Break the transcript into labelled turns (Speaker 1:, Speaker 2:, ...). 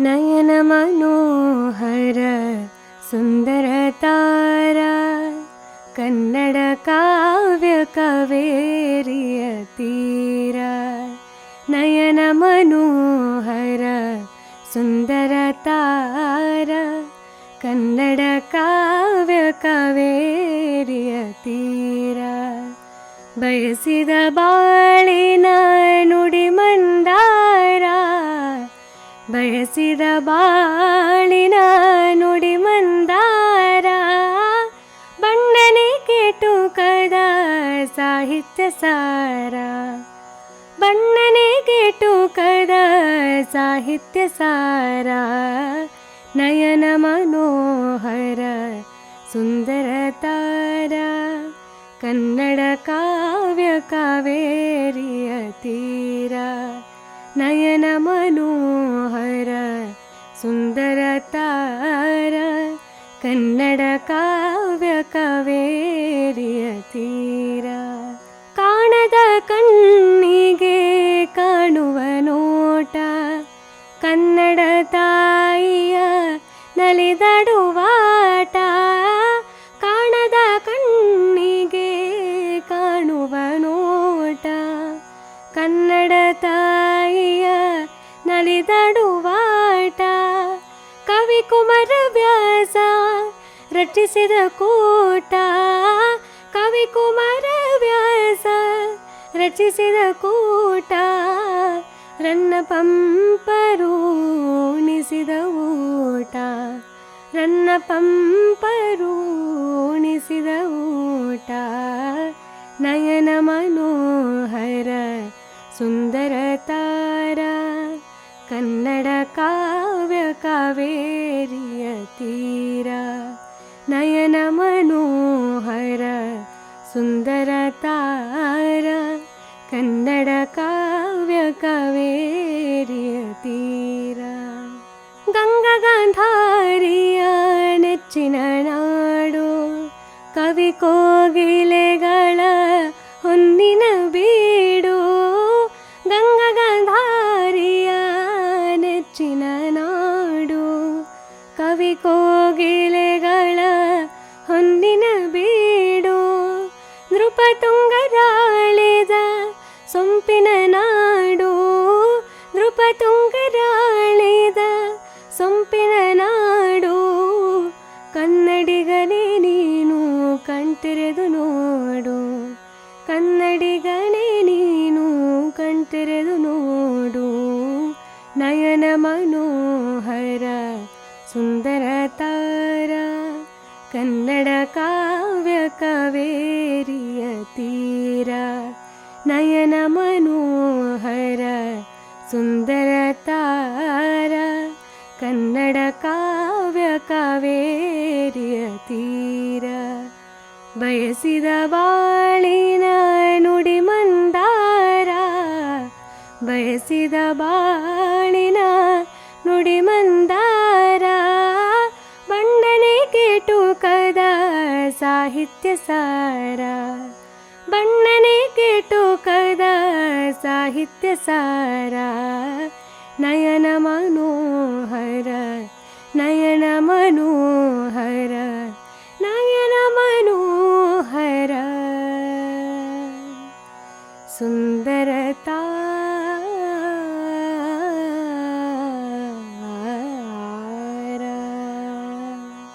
Speaker 1: ನಯನ ಮನೋಹರ ಸುಂದರ ತಾರ ಕನ್ನಡ ಕಾವ್ಯ ಕಾವೇರಿಯ ತೀರ. ನಯನ ಮನೋಹರ ಸುಂದರ ತಾರ ಕನ್ನಡ ಕಾವ್ಯ ಕಾವೇರಿಯ ತೀರ. ಬಯಸಿದ ಬಾಳಿನ ನುಡಿ ಮಂದಾರ, ಬಯಸಿದ ಬಾಳಿನ ನುಡಿ ಮಂದಾರ. ಬಣ್ಣನೆ ಕೆಟುಕದ ಸಾಹಿತ್ಯ ಸಾರ, ಬಣ್ಣನೆ ಕೆಟುಕದ ಸಾಹಿತ್ಯ ಸಾರ. ನಯನ ಮನೋಹರ ಸುಂದರ ತಾರ ಕನ್ನಡ ಕಾವ್ಯ ಕಾವೇರಿಯ ತೀರ. ನಯನ ಮನೋಹರ ಸುಂದರ ತಾರ ಕನ್ನಡ ಕಾವ್ಯ ಕಾವೇರಿಯ ತೀರ. ಕಾಣದ ಕಣ್ಣಿಗೆ ಕಾಣುವ ನೋಟ, ಕನ್ನಡ ತಾಯಿಯ ನಲಿದಾಡುವಾಟ. ಕಾಣದ ಕಣ್ಣಿಗೆ ಕಾಣುವ ನೋಟ, ಕನ್ನಡ ತಾಯಿಯ ನಲಿದಾಡುವಾಟ. ಕವಿ ಕುಮಾರ ವ್ಯಾಸ ರಚಿಸಿದ ಕೂಟ, ಕವಿ ಕುಮಾರ ವ್ಯಾಸ ರಚಿಸಿದ ಕೂಟ. ರನ್ನ ಪಂಪರೂಣಿಸಿದ ಊಟ, ರನ್ನ ಪಂಪರೂಣಿಸಿದ ಊಟ. ನಯನ ಮನೋಹರ ಸುಂದರ ತಾರ ಕನ್ನಡ ಕಾವ್ಯ ಕಾವೇರಿಯ ತೀರ. ನಯನ ಮನೋಹರ ಸುಂದರ ತಾರ ಕನ್ನಡ ಕಾವ್ಯ ಕಾವೇರಿಯ ತೀರ. ಗಂಗಾ ಗಾಂಧಾರಿಯ ನೆಚ್ಚಿನ ನಾಡು, ಕವಿ ಕೋಗಿಲೆಗಳ ಹೊನ್ನಿನ ಬೀಡು. ಗಂಗಾ ಗಾಂಧಾರಿಯ ನೆಚ್ಚಿನ ನಾಡು, ಕವಿ ಕೋಗಿಲೆಗಳ ಹೊನ್ನಿನ ಬೀಡು. ನೃಪತುಂಗರಾಳಿದ ಸೊಂಪಿನ ನಾಡು, ನೃಪತುಂಗರಾಳಿದ ಸೊಂಪಿನ ನಾಡು. ಕನ್ನಡಿಗನೇ ನೀನು ಕಣ್ತೆರೆದು ನೋಡು, ಕನ್ನಡಿಗನೇ ನೀನು ಕಣ್ತೆರೆದು ನೋಡು. ನಯನ ಮನೋಹರ ಸುಂದರ ತಾರ ಕನ್ನಡ ಕಾವ್ಯ ಕಾವೇರಿಯ ತೀರ. ನಯನ ಮನೋಹರ ಸುಂದರ ತಾರ ಕನ್ನಡ ಕಾವ್ಯ ಕಾವೇರಿಯ ತೀರ. ಬಯಸಿದ ಬಾಳಿನ ನುಡಿ ಮಂದಾರ, ಬಯಸಿದ ಬಾಳಿನ ನುಡಿ ಮಂದಾರ. ಬಣ್ಣನೆ ಕೆಟುಕದ ಸಾಹಿತ್ಯ ಸಾರ, ಬಣ್ಣನೆ ಕೆಟುಕದ ಸಾಹಿತ್ಯ ಸಾರ. ನಯನ ಮನೋ